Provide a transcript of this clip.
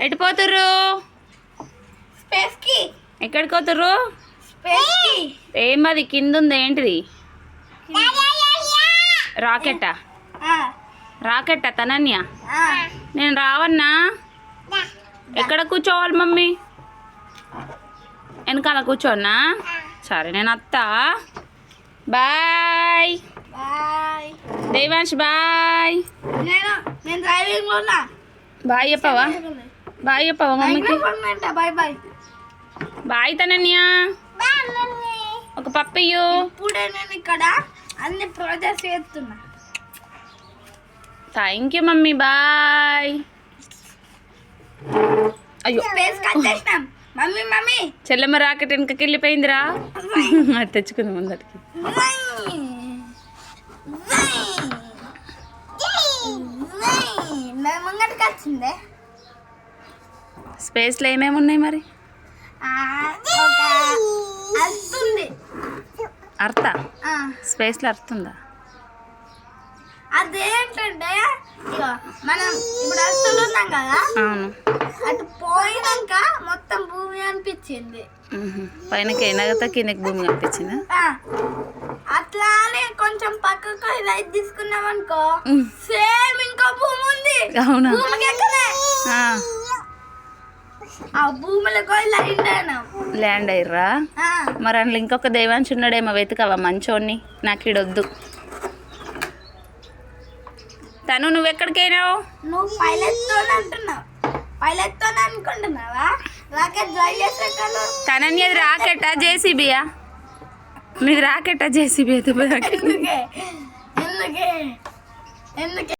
ఎటు పోతుర్రు? స్పేస్ కి. ఎక్కడికి పోతుర్రు? స్పేస్ కి. ఏమది కింద ఉంది ఏంటిది? రాకెట్టా? రాకెట్టా తనన్య? నేను రావన్నా. ఎక్కడ కూర్చోవాలి మమ్మీ? వెనకాల కూర్చోన్నా? సరే నేను అత్తా. Bye bye Devansh. బాయ్. నేను డ్రైవింగ్ లో ఉన్నా. బాయ్ చెప్పవా? బాయ్ చెప్పవా మమ్మీకి? Bye bye. బాయ్ తనన్య. ఒక పప్పయ్యు. ఇప్పుడే నేను ఇక్కడ అన్ని ప్రాజెక్ట్స్ చేస్తున్నా. Thank you mummy. బాయ్. అయ్యో స్పేస్ కట్టేసినాం. మమ్మీ మమ్మీ చెల్లెమ్మ రాకెట్ వెనకకి వెళ్ళిపోయిందిరా. అది తెచ్చుకుంది ముందరికి. ముంగటికి వచ్చిందే. స్పేస్లో ఏమేమి ఉన్నాయి మరి? వస్తుంది అర్థ స్పేస్లో అర్థందా? అదేంటంటే ఇగో మనం ఇప్పుడు అర్థంలో ఉన్నాం కదా. అవును. అటు పోయినాక మొత్తం భూమి అనిపించింది. పైనకి ఎనగత కిందకి భూమి కనిపించిందా? అట్లానే కొంచెం పక్కకు రైట్ తీసుకున్నాం అనుకో సేమ్ ఇంకో భూమి ఉంది. అవునా? భూమికి ఎక్కనే ఆ భూమిలో ల్యాండ్ అయ్యరా? మరి అందులో ఇంకొక దేవాంశ్ ఉన్నాడేమో, వెతుకవా మంచోన్ని? నాకు ఈడొద్దు. తను నువ్వెక్కడికైనావు? నువ్వు పైలట్తో అంటున్నావు. పైలట్తో అనుకుంటున్నావా? రాకెట్ డ్రైవ్ చేసే తనన్యది రాకెట్టా జేసీబీయా? మీది రాకెట్టా జేసీబీ? ఎందుకే ఎందుకే ఎందుకే